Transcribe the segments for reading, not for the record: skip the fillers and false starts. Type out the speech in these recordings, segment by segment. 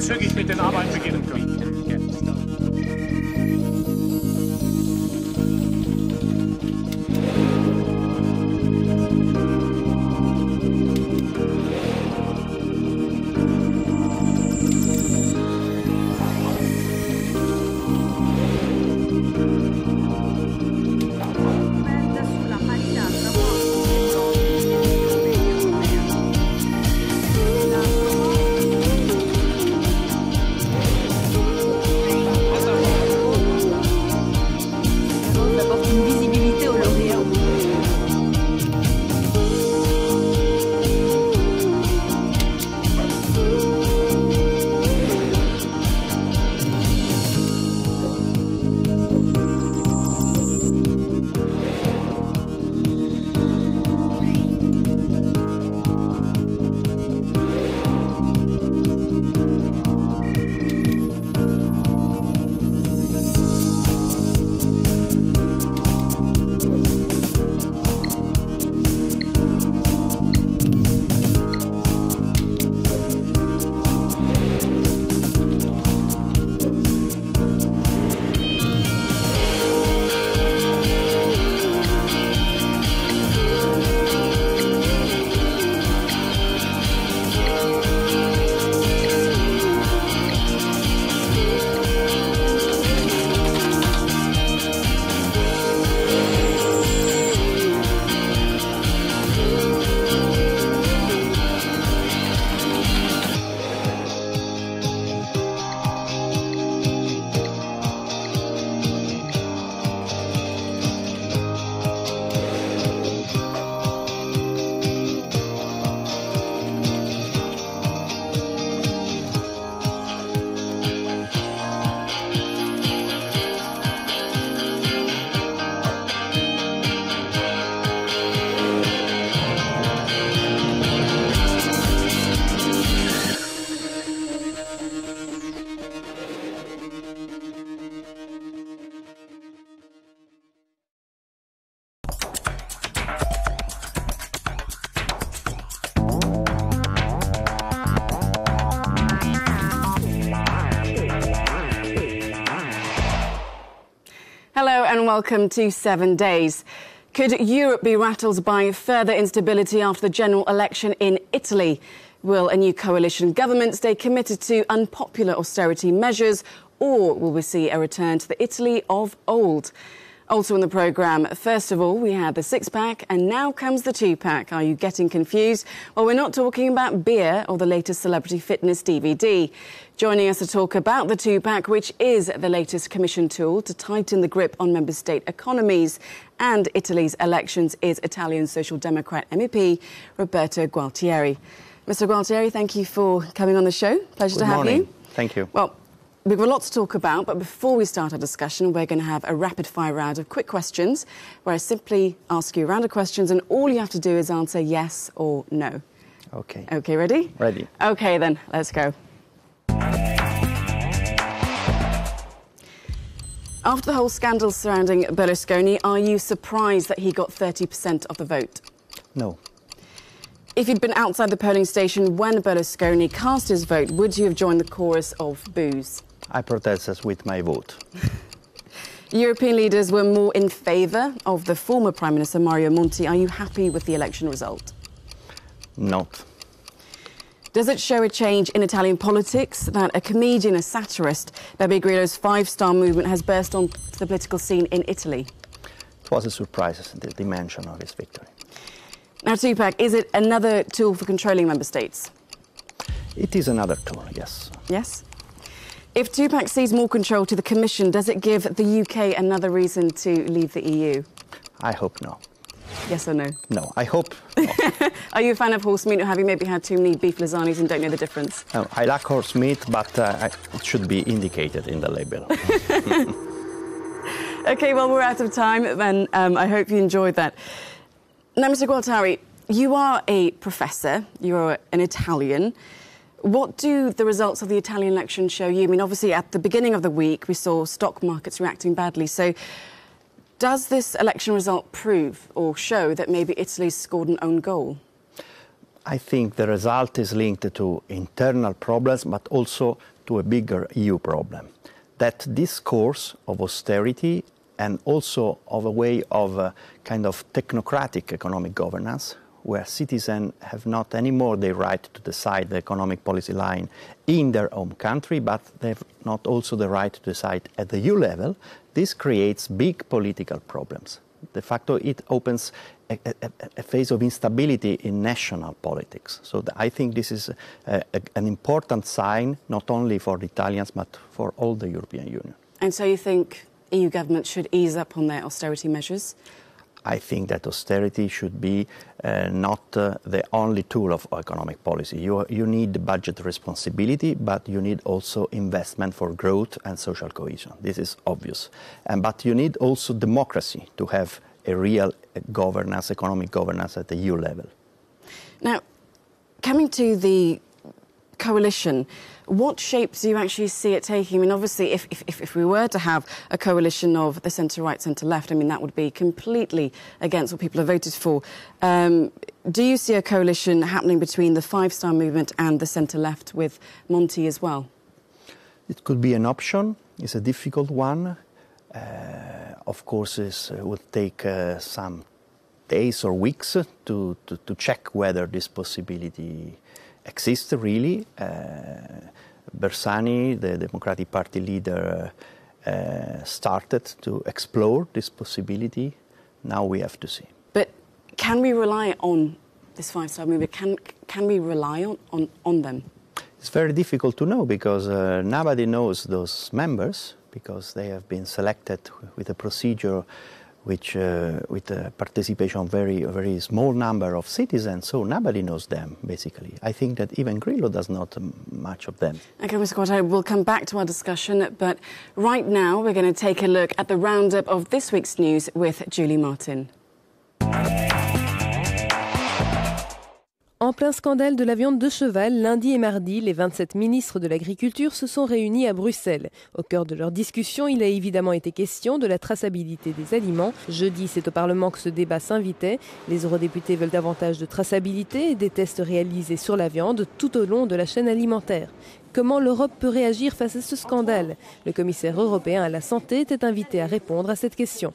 zügig mit den Arbeiten beginnen können. Hello and welcome to 7 Days. Could Europe be rattled by further instability after the general election in Italy? Will a new coalition government stay committed to unpopular austerity measures, or will we see a return to the Italy of old? Also in the programme, first of all, we had the six-pack and now comes the two-pack. Are you getting confused? Well, we're not talking about beer or the latest celebrity fitness DVD. Joining us to talk about the two-pack, which is the latest Commission tool to tighten the grip on member state economies and Italy's elections, is Italian Social Democrat MEP Roberto Gualtieri. Mr. Gualtieri, thank you for coming on the show. Pleasure to have you. Thank you. Well, we've got a lot to talk about, but before we start our discussion, we're going to have a rapid-fire round of quick questions where I simply ask you a round of questions and all you have to do is answer yes or no. OK. OK, ready? Ready. OK, then, let's go. After the whole scandal surrounding Berlusconi, are you surprised that he got 30% of the vote? No. If you'd been outside the polling station when Berlusconi cast his vote, would you have joined the chorus of boos? I protested with my vote. European leaders were more in favour of the former Prime Minister Mario Monti. Are you happy with the election result? Not. Does it show a change in Italian politics that a comedian, a satirist, Beppe Grillo's five-star movement has burst onto the political scene in Italy? It was a surprise, the dimension of his victory. Now, Tupac, is it another tool for controlling member states? It is another tool, yes. Yes? If Tupac sees more control to the Commission, does it give the UK another reason to leave the EU? I hope no. Yes or no? No, I hope no. Are you a fan of horse meat, or have you maybe had too many beef lasagnas and don't know the difference? No, I like horse meat, but it should be indicated in the label. OK, well, we're out of time, and I hope you enjoyed that. Now, Mr. Gualtieri, you are a professor, you're an Italian. What do the results of the Italian election show you? I mean, obviously, at the beginning of the week, we saw stock markets reacting badly. So does this election result prove or show that maybe Italy's scored an own goal? I think the result is linked to internal problems, but also to a bigger EU problem. That this course of austerity and also of a way of kind of technocratic economic governance, where citizens have not anymore the right to decide the economic policy line in their home country, but they have not also the right to decide at the EU level, this creates big political problems. De facto, it opens a phase of instability in national politics. So I think this is an important sign, not only for the Italians, but for all the European Union. And so you think EU governments should ease up on their austerity measures? I think that austerity should be not the only tool of economic policy. You need budget responsibility, but you need also investment for growth and social cohesion. This is obvious. But you need also democracy to have a real governance, economic governance at the EU level. Now, coming to the coalition, what shapes do you actually see it taking? I mean, obviously, if we were to have a coalition of the centre-right, centre-left, I mean, that would be completely against what people have voted for. Do you see a coalition happening between the Five Star Movement and the centre-left with Monti as well? It could be an option. It's a difficult one. Of course, it will take some days or weeks to check whether this possibility exists really. Bersani, the Democratic Party leader, started to explore this possibility. Now we have to see. But can we rely on this Five Star Movement? Can we rely on them? It's very difficult to know because nobody knows those members, because they have been selected with a procedure which with a participation of a very small number of citizens, so nobody knows them, basically. I think that even Grillo does not much of them. OK, Mr. Quattro, we'll come back to our discussion, but right now we're going to take a look at the roundup of this week's news with Julie Martin. En plein scandale de la viande de cheval, lundi et mardi, les 27 ministres de l'Agriculture se sont réunis à Bruxelles. Au cœur de leur discussion, il a évidemment été question de la traçabilité des aliments. Jeudi, c'est au Parlement que ce débat s'invitait. Les eurodéputés veulent davantage de traçabilité et des tests réalisés sur la viande tout au long de la chaîne alimentaire. Comment l'Europe peut réagir face à ce scandale? Le commissaire européen à la santé était invité à répondre à cette question.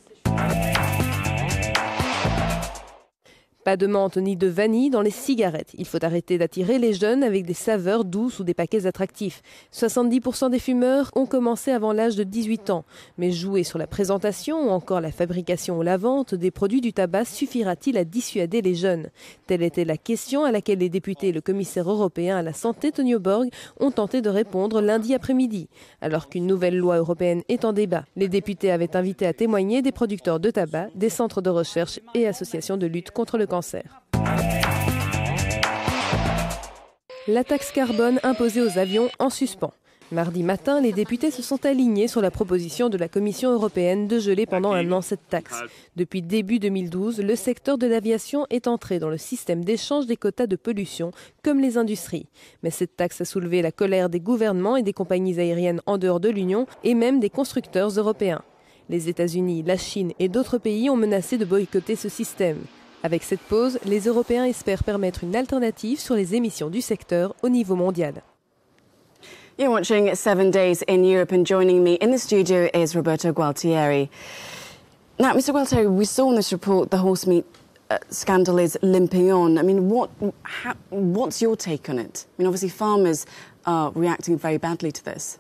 Pas de menthe ni de vanille dans les cigarettes. Il faut arrêter d'attirer les jeunes avec des saveurs douces ou des paquets attractifs. 70% des fumeurs ont commencé avant l'âge de 18 ans. Mais jouer sur la présentation ou encore la fabrication ou la vente des produits du tabac suffira-t-il à dissuader les jeunes? Telle était la question à laquelle les députés et le commissaire européen à la santé, Tonio Borg, ont tenté de répondre lundi après-midi. Alors qu'une nouvelle loi européenne est en débat, les députés avaient invité à témoigner des producteurs de tabac, des centres de recherche et associations de lutte contre le cancer. La taxe carbone imposée aux avions en suspens. Mardi matin, les députés se sont alignés sur la proposition de la Commission européenne de geler pendant un an cette taxe. Depuis début 2012, le secteur de l'aviation est entré dans le système d'échange des quotas de pollution, comme les industries. Mais cette taxe a soulevé la colère des gouvernements et des compagnies aériennes en dehors de l'Union, et même des constructeurs européens. Les États-Unis, la Chine et d'autres pays ont menacé de boycotter ce système. Avec cette pause, les Européens espèrent permettre une alternative sur les émissions du secteur au niveau mondial. You're watching 7 Days in Europe, and joining me in the studio is Roberto Gualtieri. Now, Mr. Gualtieri, we saw in this report the horse meat scandal is limping on. I mean, what's your take on it? I mean, obviously farmers are reacting very badly to this.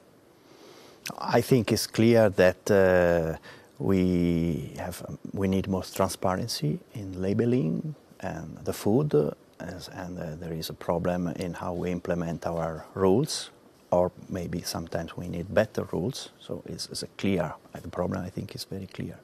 I think it's clear that we need more transparency in labeling and the food, and there is a problem in how we implement our rules, or maybe sometimes we need better rules. So it's a clear, the problem I think is very clear.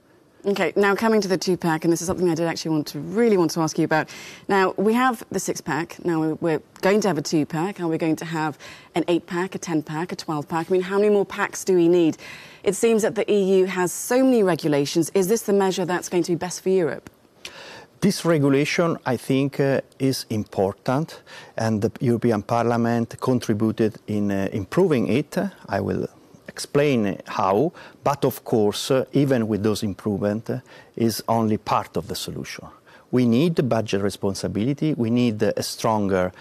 OK, now coming to the two-pack, and this is something I did actually really want to ask you about. Now, we have the six-pack, now we're going to have a two-pack, and we're going to have an 8-pack, a 10-pack, a 12-pack. I mean, how many more packs do we need? It seems that the EU has so many regulations. Is this the measure that's going to be best for Europe? This regulation, I think, is important, and the European Parliament contributed in improving it. I will explain how, but of course, even with those improvements, is only part of the solution. We need budget responsibility. We need a stronger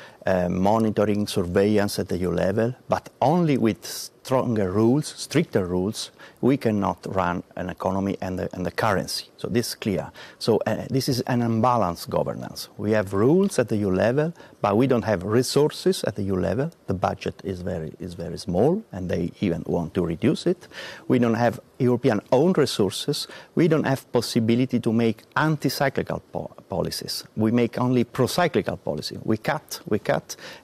monitoring, surveillance at the EU level, but only with stronger rules, stricter rules, we cannot run an economy and the currency. So this is clear. So this is an unbalanced governance. We have rules at the EU level, but we don't have resources at the EU level. The budget is very small, and they even want to reduce it. We don't have European own resources. We don't have possibility to make anti-cyclical policies. We make only pro-cyclical policy. We cut,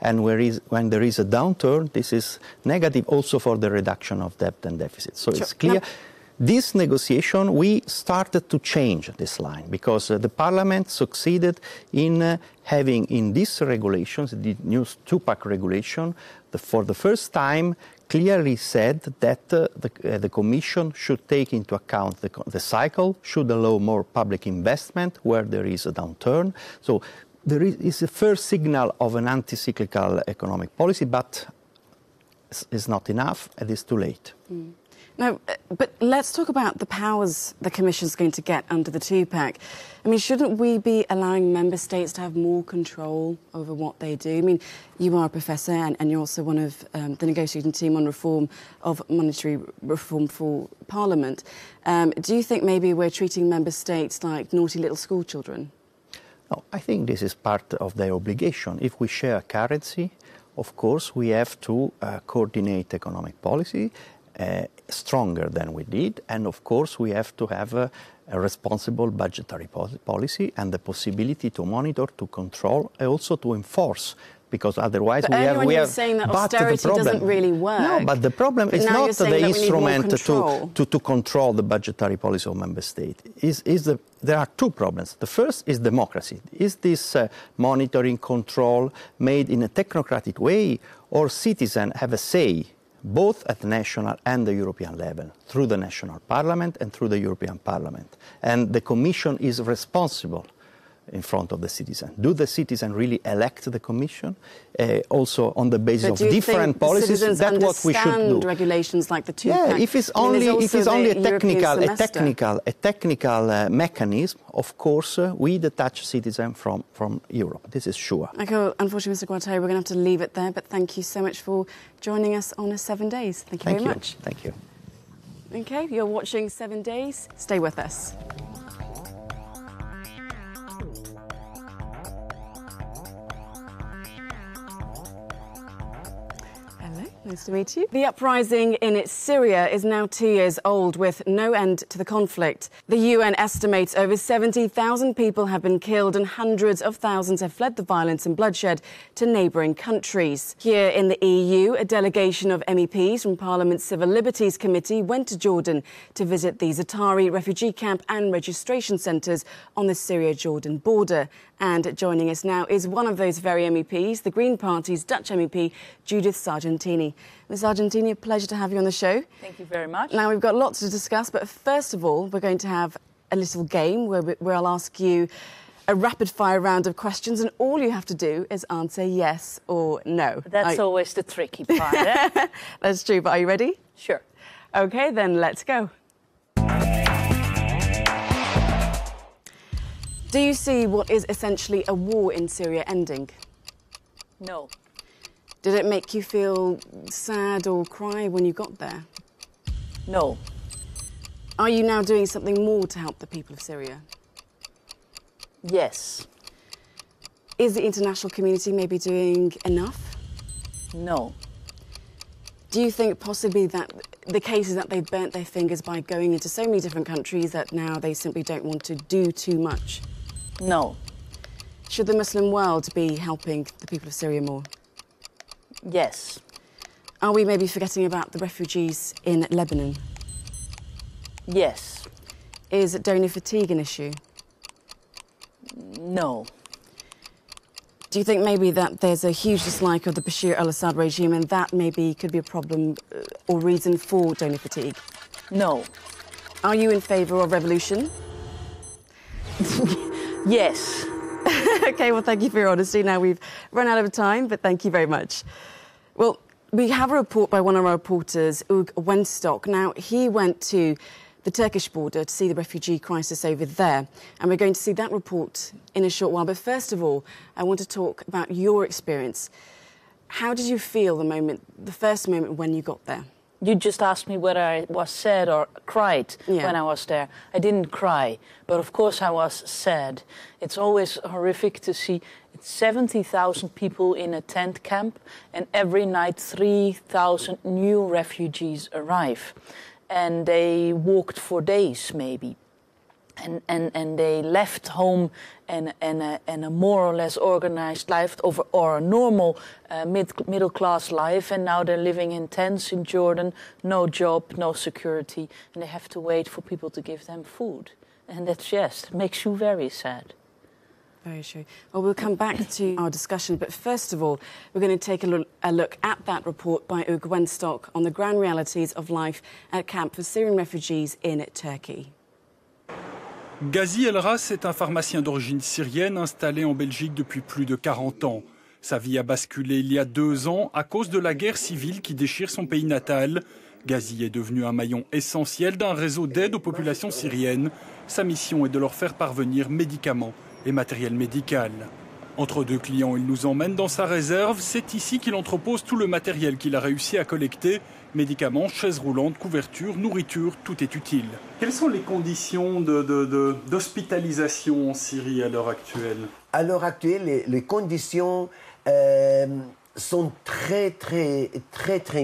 and when there is a downturn, this is negative also for the reduction of debt and deficit. So it's clear. This negotiation, we started to change this line because the Parliament succeeded in having in these regulations, the new two-pack regulation, for the first time clearly said that the Commission should take into account the cycle, should allow more public investment where there is a downturn. So there is a first signal of an anti-cyclical economic policy, but it's not enough, and it's too late. No, but let's talk about the powers the Commission's going to get under the two-pack. I mean, shouldn't we be allowing member states to have more control over what they do? I mean, you are a professor and you're also one of the negotiating team on reform of monetary reform for Parliament. Do you think maybe we're treating member states like naughty little school children? No, I think this is part of their obligation. If we share currency, of course, we have to coordinate economic policy stronger than we did. And, of course, we have to have a responsible budgetary policy and the possibility to monitor, to control, and also to enforce. Because otherwise but we have saying that austerity doesn't really work. No, but the problem is not the instrument to control the budgetary policy of member states. There are two problems. The first is democracy. Is this monitoring control made in a technocratic way, or citizens have a say both at the national and the European level, through the national parliament and through the European Parliament? And the Commission is responsible in front of the citizen. Do the citizen really elect the Commission? Also on the basis of different policies, that's what we should do. Regulations like the two-pack? Yeah, if it's only a technical mechanism, of course, we detach citizens from Europe. This is sure. Okay, unfortunately, Mr. Gualtieri, we're going to have to leave it there, but thank you so much for joining us on 7 Days. Thank you very much. Thank you. Okay, you're watching 7 Days. Stay with us. Nice to meet you. The uprising in Syria is now 2 years old with no end to the conflict. The UN estimates over 70,000 people have been killed and hundreds of thousands have fled the violence and bloodshed to neighbouring countries. Here in the EU, a delegation of MEPs from Parliament's Civil Liberties Committee went to Jordan to visit the Zaatari refugee camp and registration centres on the Syria-Jordan border. And joining us now is one of those very MEPs, the Green Party's Dutch MEP, Judith Sargentini. Ms. Sargentini, a pleasure to have you on the show. Thank you very much. Now, we've got lots to discuss, but first of all, we're going to have a little game where I'll ask you a rapid-fire round of questions, and all you have to do is answer yes or no. That's always the tricky part, eh? That's true, but are you ready? Sure. OK, then let's go. Do you see what is essentially a war in Syria ending? No. Did it make you feel sad or cry when you got there? No. Are you now doing something more to help the people of Syria? Yes. Is the international community maybe doing enough? No. Do you think possibly that the case is that they've burnt their fingers by going into so many different countries that now they simply don't want to do too much? No. Should the Muslim world be helping the people of Syria more? Yes. Are we maybe forgetting about the refugees in Lebanon? Yes. Is donor fatigue an issue? No. Do you think maybe that there's a huge dislike of the Bashir al-Assad regime and that maybe could be a problem or reason for donor fatigue? No. Are you in favour of revolution? Yes. OK, well, thank you for your honesty. Now we've run out of time, but thank you very much. Well, we have a report by one of our reporters, Ug Wenstock. Now, he went to the Turkish border to see the refugee crisis over there. And we're going to see that report in a short while. But first of all, I want to talk about your experience. How did you feel the first moment when you got there? You just asked me whether I was sad or cried when I was there. I didn't cry, but of course I was sad. It's always horrific to see 70,000 people in a tent camp, and every night 3,000 new refugees arrive. And they walked for days maybe. And they left home and a more or less organized life or a normal middle-class life, and now they're living in tents in Jordan, no job, no security, and they have to wait for people to give them food. And that's just makes you very sad. Very true. Well, we'll come back to our discussion, but first of all, we're going to take a look at that report by Hugo Wenstock on the ground realities of life at a camp for Syrian refugees in Turkey. Ghazi El Ras est un pharmacien d'origine syrienne installé en Belgique depuis plus de 40 ans. Sa vie a basculé il y a 2 ans à cause de la guerre civile qui déchire son pays natal. Ghazi est devenu un maillon essentiel d'un réseau d'aide aux populations syriennes. Sa mission est de leur faire parvenir médicaments et matériel médical. Entre 2 clients, il nous emmène dans sa réserve. C'est ici qu'il entrepose tout le matériel qu'il a réussi à collecter. Médicaments, chaises roulantes, couvertures, nourriture, tout est utile. Quelles sont les conditions d'hospitalisation en Syrie à l'heure actuelle? À l'heure actuelle, les conditions sont très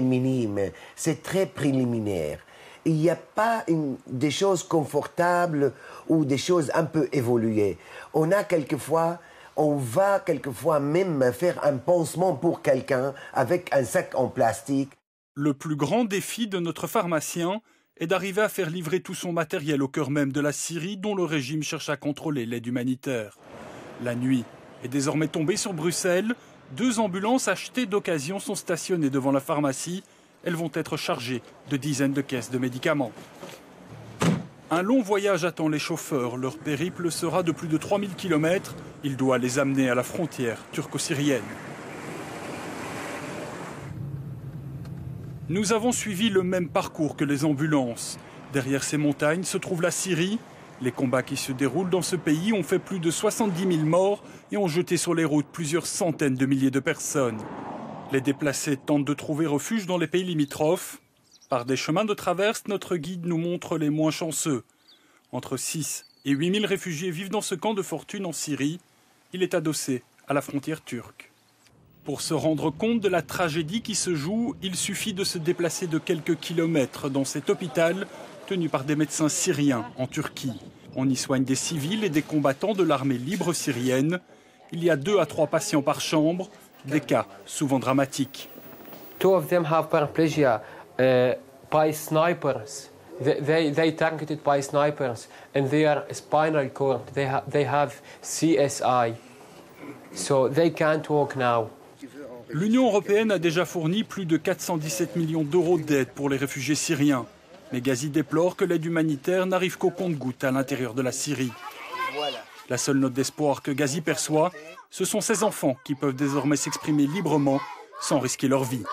minimes. C'est très préliminaire. Il n'y a pas des choses confortables ou des choses un peu évoluées. On va quelquefois même faire un pansement pour quelqu'un avec un sac en plastique. Le plus grand défi de notre pharmacien est d'arriver à faire livrer tout son matériel au cœur même de la Syrie, dont le régime cherche à contrôler l'aide humanitaire. La nuit est désormais tombée sur Bruxelles. 2 ambulances achetées d'occasion sont stationnées devant la pharmacie. Elles vont être chargées de dizaines de caisses de médicaments. Un long voyage attend les chauffeurs. Leur périple sera de plus de 3000 km. Il doit les amener à la frontière turco-syrienne. Nous avons suivi le même parcours que les ambulances. Derrière ces montagnes se trouve la Syrie. Les combats qui se déroulent dans ce pays ont fait plus de 70 000 morts et ont jeté sur les routes plusieurs centaines de milliers de personnes. Les déplacés tentent de trouver refuge dans les pays limitrophes. Par des chemins de traverse, notre guide nous montre les moins chanceux. Entre 6 et 8 000 réfugiés vivent dans ce camp de fortune en Syrie. Il est adossé à la frontière turque. Pour se rendre compte de la tragédie qui se joue, il suffit de se déplacer de quelques kilomètres dans cet hôpital tenu par des médecins syriens en Turquie. On y soigne des civils et des combattants de l'armée libre syrienne. Il y a 2 à 3 patients par chambre, des cas souvent dramatiques. 2 of them have paraplegia by snipers. They targeted by snipers, and their spinal cord, they have CSI, so they can't walk now. L'Union européenne a déjà fourni plus de 417 millions d'euros d'aide pour les réfugiés syriens. Mais Ghazi déplore que l'aide humanitaire n'arrive qu'au compte-gouttes à l'intérieur de la Syrie. La seule note d'espoir que Ghazi perçoit, ce sont ses enfants qui peuvent désormais s'exprimer librement sans risquer leur vie.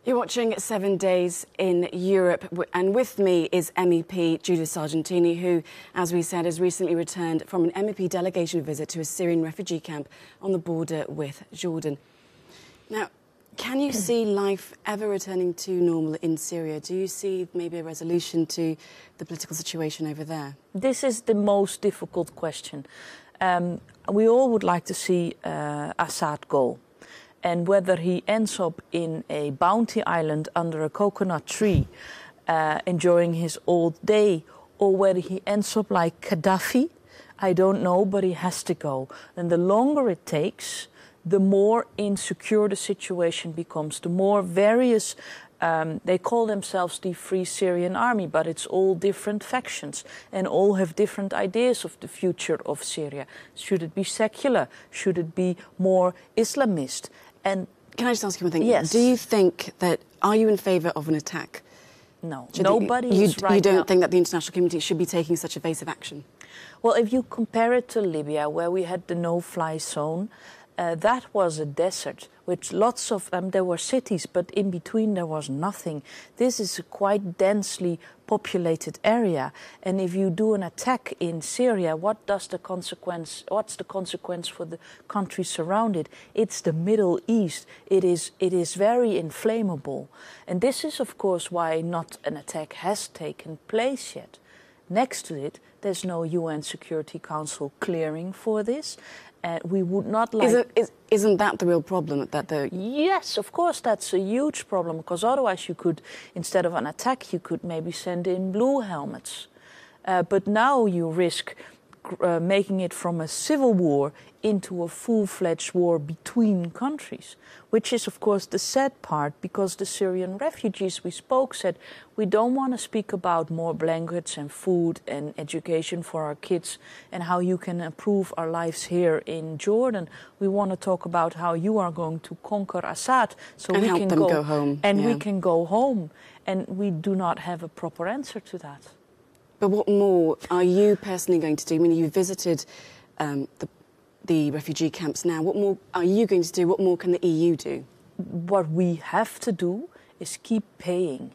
You're watching 7 Days in Europe, and with me is MEP Judith Sargentini, who, as we said, has recently returned from an MEP delegation visit to a Syrian refugee camp on the border with Jordan. Now, can you see life ever returning to normal in Syria? Do you see maybe a resolution to the political situation over there? This is the most difficult question. We all would like to see Assad go. And whether he ends up in a bounty island under a coconut tree, enjoying his old day, or whether he ends up like Gaddafi, I don't know, but he has to go. And the longer it takes, the more insecure the situation becomes, the more various, they call themselves the Free Syrian Army, but it's all different factions and all have different ideas of the future of Syria. Should it be secular? Should it be more Islamist? And can I just ask you one thing? Yes. Do you think that, are you in favour of an attack? No. Nobody is right now. You don't think that the international community should be taking such evasive action? Well, if you compare it to Libya, where we had the no-fly zone, that was a desert with lots of, there were cities, but in between there was nothing. This is a quite densely populated area. And if you do an attack in Syria, what's the consequence for the countries surrounded? It's the Middle East. It is very inflammable. And this is, of course, why not an attack has taken place yet. Next to it, there's no UN Security Council clearing for this. We would not like... Isn't that the real problem? Yes, of course, that's a huge problem, because otherwise you could, instead of an attack, you could maybe send in blue helmets. But now you risk making it from a civil war into a full-fledged war between countries, which is, of course, the sad part, because the Syrian refugees we spoke said, we don't want to speak about more blankets and food and education for our kids and how you can improve our lives here in Jordan. We want to talk about how you are going to conquer Assad so and we help can them go home. And we can go home. And we do not have a proper answer to that. But what more are you personally going to do? I mean, you visited the refugee camps now. What more are you going to do? What more can the EU do? What we have to do is keep paying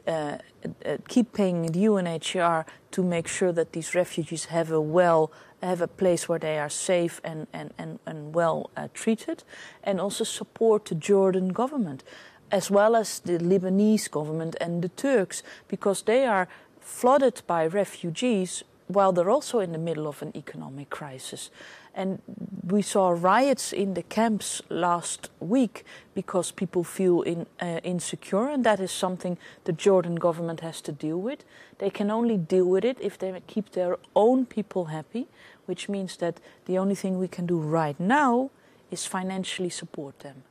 the UNHCR to make sure that these refugees have a place where they are safe and well treated, and also support the Jordan government, as well as the Lebanese government and the Turks, because they are flooded by refugees while they're also in the middle of an economic crisis. And we saw riots in the camps last week because people feel insecure, and that is something the Jordan government has to deal with. They can only deal with it if they keep their own people happy, which means that the only thing we can do right now is financially support them.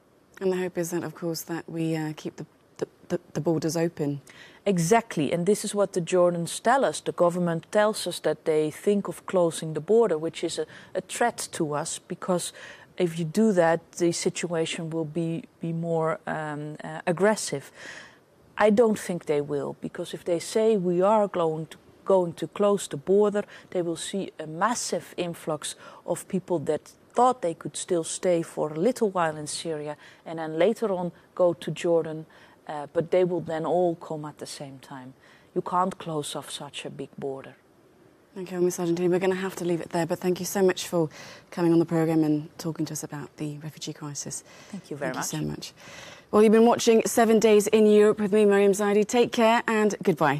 And the hope is that, of course, that we keep the borders open. Exactly, and this is what the Jordans tell us. The government tells us that they think of closing the border, which is a threat to us, because if you do that, the situation will be more aggressive. I don't think they will, because if they say we are going to close the border, they will see a massive influx of people that thought they could still stay for a little while in Syria and then later on go to Jordan. But they will then all come at the same time. You can't close off such a big border. Okay, well, Ms. Argentini, we're going to have to leave it there, but thank you so much for coming on the programme and talking to us about the refugee crisis. Thank you very much. Thank you so much. Well, you've been watching 7 Days in Europe with me, Mariam Zaidi. Take care and goodbye.